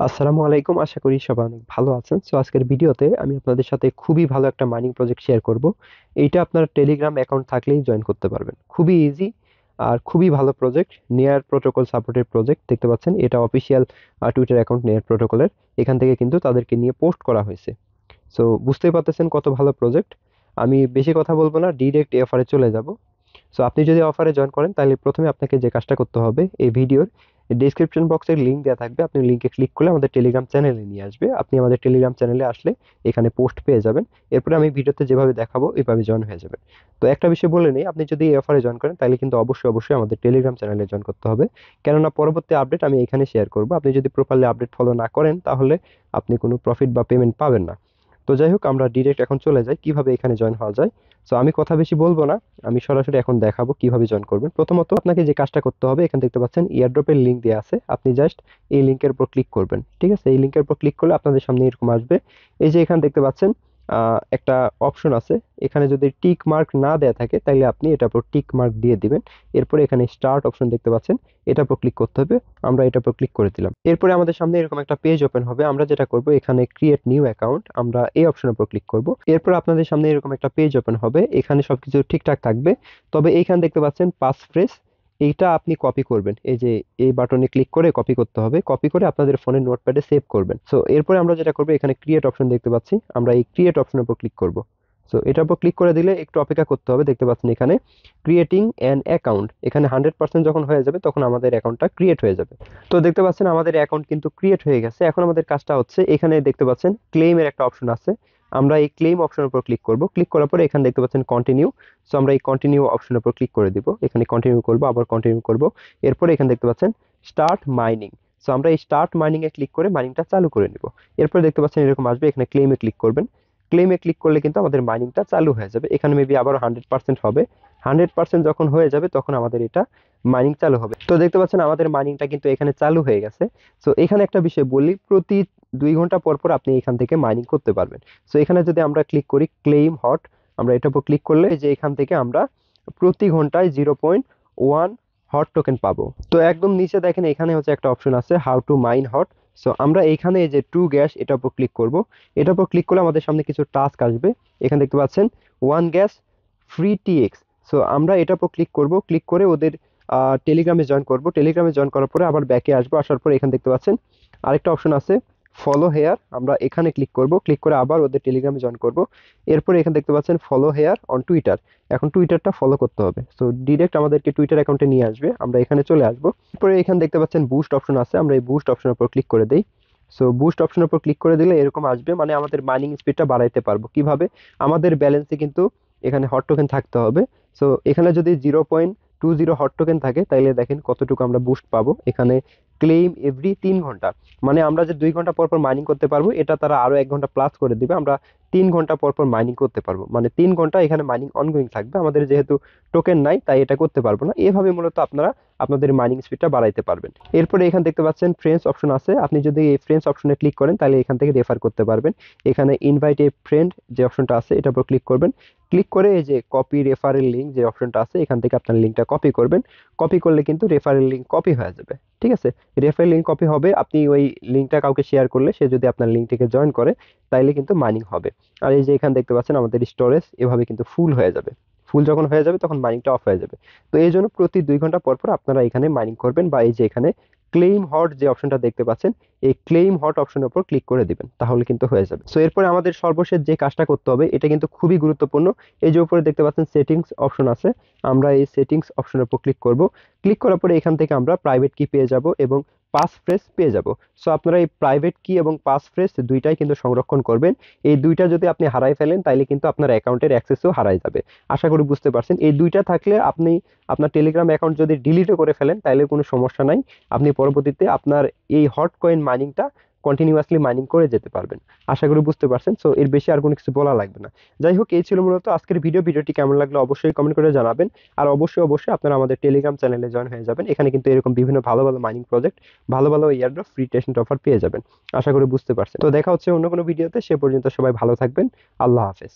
আসসালামু আলাইকুম। আশা করি সবাই অনেক ভালো আছেন। আজকের ভিডিওতে আমি আপনাদের সাথে খুবই ভালো একটা মাইনিং প্রজেক্ট শেয়ার করব। এইটা আপনার টেলিগ্রাম অ্যাকাউন্ট থাকলেই জয়েন করতে পারবেন। খুবই ইজি আর খুবই ভালো প্রজেক্ট। নেয়ার প্রোটোকল সাপোর্টেড প্রজেক্ট দেখতে পাচ্ছেন, এটা অফিসিয়াল টুইটার অ্যাকাউন্ট নেয়ার প্রোটোকলের। এখান থেকে কিন্তু তাদেরকে নিয়ে পোস্ট করা হয়েছে। বুঝতেই পারতেছেন কত ভালো প্রজেক্ট। আমি বেশি কথা বলবো না, ডিরেক্ট এই অফারে চলে যাব। আপনি যদি অফারে জয়েন করেন তাহলে প্রথমে আপনাকে যে কাজটা করতে হবে, এই ভিডিওর ডেসক্রিপশন বক্সের লিঙ্ক দেওয়া থাকবে, আপনি লিঙ্কে ক্লিক করলে আমাদের টেলিগ্রাম চ্যানেলে নিয়ে আসবে। আপনি আমাদের টেলিগ্রাম চ্যানেলে আসলে এখানে পোস্ট পেয়ে যাবেন। এরপরে আমি ভিডিওতে যেভাবে দেখাবো এইভাবে জয়েন হয়ে যাবেন। তো একটা বিষয় বলে নেই, আপনি যদি এই অফারে জয়েন করেন তাহলে কিন্তু অবশ্যই অবশ্যই আমাদের টেলিগ্রাম চ্যানেলে জয়েন করতে হবে। কেননা পরবর্তী আপডেট আমি এখানে শেয়ার করব। আপনি যদি প্রপারলি আপডেট ফলো না করেন তাহলে আপনি কোনো প্রফিট বা পেমেন্ট পাবেন না। যাই হোক, আমরা ডিরেক্ট এখন চলে যাই কিভাবে এখানে জয়েন হওয়া যায়। আমি কথা বেশি বলবো না, আমি সরাসরি এখন দেখাবো কিভাবে জয়েন করবেন। প্রথমত আপনাকে যে কাজটা করতে হবে, এখানে দেখতে পাচ্ছেন ইয়ারড্রপের লিঙ্ক দেওয়া আছে, আপনি জাস্ট এই লিঙ্কের উপর ক্লিক করবেন। ঠিক আছে, এই লিঙ্কের উপর ক্লিক করলে আপনাদের সামনে এরকম আসবে। এই যে এখানে দেখতে পাচ্ছেন একটা অপশন আছে, এখানে যদি টিক মার্ক না দেয়া থাকে তাহলে আপনি এটার উপর টিক মার্ক দিয়ে দিবেন। এরপরে এখানে স্টার্ট অপশন দেখতে পাচ্ছেন, এটার উপর ক্লিক করতে হবে। আমরা এটার উপর ক্লিক করে দিলাম। এরপরে আমাদের সামনে এরকম একটা পেজ ওপেন হবে। আমরা যেটা করব, এখানে ক্রিয়েট নিউ অ্যাকাউন্ট, আমরা এই অপশনের উপর ক্লিক করব। এরপর আপনাদের সামনে এরকম একটা পেজ ওপেন হবে, এখানে সবকিছু ঠিকঠাক থাকবে। তবে এইখানে দেখতে পাচ্ছেন পাস ফ্রেজ, এইটা আপনি কপি করবেন। এই যে এই বাটনে ক্লিক করে কপি করতে হবে, কপি করে আপনাদের ফোনের নোটপ্যাডে সেভ করবেন। এরপরে আমরা যেটা করবো, এখানে ক্রিয়েট অপশন দেখতে পাচ্ছি, আমরা এই ক্রিয়েট অপশনের উপর ক্লিক করব। এটার উপর ক্লিক করে দিলে একটু অপেক্ষা করতে হবে। দেখতে পাচ্ছেন এখানে ক্রিয়েটিং অ্যান অ্যাকাউন্ট, এখানে 100% যখন হয়ে যাবে তখন আমাদের অ্যাকাউন্টটা ক্রিয়েট হয়ে যাবে। দেখতে পাচ্ছেন আমাদের অ্যাকাউন্ট কিন্তু ক্রিয়েট হয়ে গেছে। এখন আমাদের কাজটা হচ্ছে, এখানে দেখতে পাচ্ছেন ক্লেইমের একটা অপশন আছে, আমরা এই ক্লেইম অপশনের উপর ক্লিক করব। ক্লিক করার পরে এখানে দেখতে পাচ্ছেন কন্টিনিউ। আমরা এই কন্টিনিউ অপশনের উপর ক্লিক করে দিব। এখানে কন্টিনিউ করব, আবার কন্টিনিউ করব। এরপরে এখানে দেখতে পাচ্ছেন স্টার্ট মাইনিং। আমরা এই স্টার্ট মাইনিং এ ক্লিক করে মাইনিংটা চালু করে নিব। এরপরে দেখতে পাচ্ছেন এরকম আসবে, এখানে ক্লেইমে ক্লিক করবেন। ক্লেইমে ক্লিক করলে কিন্তু আমাদের মাইনিংটা চালু হয়ে যাবে। এখানে মেবি আবারও 100% হবে। 100% যখন হয়ে যাবে তখন আমাদের এটা মাইনিং চালু হবে। দেখতে পাচ্ছেন আমাদের মাইনিংটা কিন্তু এখানে চালু হয়ে গেছে। এখানে একটা বিষয় বলি, প্রতি 2 ঘন্টা পর পর আপনি এখান থেকে মাইনিং করতে পারবেন। এখানে যদি আমরা ক্লিক করি ক্লেইম হট, আমরা এটার উপর ক্লিক করলে যে এখান থেকে আমরা প্রতি ঘন্টায় 0.1 হট টোকেন পাবো। একদম নিচে দেখেন এখানে হচ্ছে একটা অপশন আছে, হাউ টু মাইন হট। আমরা এখানে এই যে ট্রু গ্যাস, এটার উপর ক্লিক করব। এটার উপর ক্লিক করলে আমাদের সামনে কিছু টাস্ক আসবে। এখানে দেখতে পাচ্ছেন ওয়ান গ্যাস ফ্রি টিএক্স। আমরা এটার উপর ক্লিক করব, ক্লিক করে ওদের টেলিগ্রামে জয়েন করব। টেলিগ্রামে জয়েন করার পরে আবার ব্যাকে আসবো, আসার পরে এখানে দেখতে পাচ্ছেন আরেকটা অপশন আছে ফলো হেয়ার, আমরা এখানে ক্লিক করব। ক্লিক করে আবার ওদের টেলিগ্রামে জয়েন করব। এরপরে এখানে দেখতে পাচ্ছেন ফলো হেয়ার অন টুইটার, এখন টুইটারটা ফলো করতে হবে। ডিরেক্ট আমাদেরকে টুইটার অ্যাকাউন্টে নিয়ে আসবে, আমরা এখানে চলে আসবো। এরপরে এখানে দেখতে পাচ্ছেন বুস্ট অপশন আছে, আমরা এই বুস্ট অপশনের উপর ক্লিক করে দেই। বুস্ট অপশনের উপর ক্লিক করে দিলে এরকম আসবে, মানে আমাদের মাইনিং স্পিডটা বাড়াইতে পারবো কিভাবে। আমাদের ব্যালেন্সে কিন্তু এখানে হট টোকেন থাকতে হবে। এখানে যদি 0.20 হট টোকেন থাকে তাহলে দেখেন কতটুকু আমরা বুস্ট পাবো। এখানে ক্লেইম এভরি 3 ঘন্টা, মানে আমরা যে 2 ঘন্টা পর পর মাইনিং করতে পারবো, এটা তারা আরো 1 ঘন্টা প্লাস করে দিবে। আমরা 3 ঘন্টা পর পর মাইনিং করতে পারবো, মানে 3 ঘন্টা এখানে মাইনিং অনগোয়িং থাকবে। আমাদের যেহেতু টোকেন নাই তাই এটা করতে পারবো না। এভাবে মূলত আপনারা আপনাদের মাইনিং স্পিডটা বাড়াইতে পারবেন। এরপরে এখানে দেখতে পাচ্ছেন ফ্রেন্ডস অপশন আছে, আপনি যদি এই ফ্রেন্ডস অপশনে ক্লিক করেন তাহলে এখান থেকে রেফার করতে পারবেন। এখানে ইনভাইট এ ফ্রেন্ড যে অপশনটা আছে এটার উপর ক্লিক করবেন। ক্লিক করে এই যে কপি রেফারেল লিঙ্ক যে অপশনটা আছে, এখান থেকে আপনার লিঙ্কটা কপি করবেন। কপি করলে কিন্তু রেফারেল লিঙ্ক কপি হয়ে যাবে। ঠিক আছে, রেফারেল লিঙ্ক কপি হবে, আপনি ওই লিঙ্কটা কাউকে শেয়ার করলে সে যদি আপনার লিঙ্ক থেকে জয়েন করে তাইলে কিন্তু মাইনিং হবে। আর এই যে এখানে দেখতে পাচ্ছেন আমাদের স্টোরেজ এভাবে কিন্তু ফুল হয়ে যাবে। ফুল যখন হয়ে যাবে তখন মাইনিংটা অফ হয়ে যাবে। এই জন্য প্রতি 2 ঘন্টা পর পর আপনারা এখানে মাইনিং করবেন, বা এই যে এখানে ক্লেইম হট যে অপশনটা দেখতে পাচ্ছেন, এই ক্লেইম হট অপশনের উপর ক্লিক করে দিবেন, তাহলে কিন্তু হয়ে যাবে। এরপরে আমাদের সর্বশেষ যে কাজটা করতে হবে, এটা কিন্তু খুবই গুরুত্বপূর্ণ। এই যে উপরে দেখতে পাচ্ছেন সেটিংস অপশন আছে, আমরা এই সেটিংস অপশনের উপর ক্লিক করব। ক্লিক করার পরে এখান থেকে আমরা প্রাইভেট কি পেয়ে যাব এবং পাস ফ্রেজ পেয়ে যাব। আপনারা এই প্রাইভেট কি এবং পাস ফ্রেজ দুইটাই কিন্তু সংরক্ষণ করবেন। এই দুইটা যদি আপনি হারাই ফেলেন তাহলে কিন্তু আপনার অ্যাকাউন্টের অ্যাক্সেসও হারাই যাবে। আশা করি বুঝতে পারছেন। এই দুইটা থাকলে আপনি আপনার টেলিগ্রাম অ্যাকাউন্ট যদি ডিলিটও করে ফেলেন তাহলে কোনো সমস্যা নাই, আপনি পরবর্তীতে আপনার এই হট কয়েন মাইনিংটা কন্টিনিউয়াসলি মাইনিং করে যেতে পারবেন। আশা করি বুঝতে পারছেন। এর বেশি আর কোনো কিছু বলা লাগবে না। যাই হোক, এই ছিল মূলত আজকের ভিডিওটি কেমন লাগলো অবশ্যই কমেন্ট করে জানাবেন। আর অবশ্যই অবশ্যই আপনারা আমাদের টেলিগ্রাম চ্যানেলে জয়েন হয়ে যাবেন, এখানে কিন্তু এরকম বিভিন্ন ভালো ভালো মাইনিং প্রজেক্ট, ভালো ভালো ইয়ারড্রপ, ফ্রি টেস্ট অফার পেয়ে যাবেন। আশা করি বুঝতে পারছেন। দেখা হচ্ছে অন্য কোনো ভিডিওতে, সে পর্যন্ত সবাই ভালো থাকবেন। আল্লাহ হাফেজ।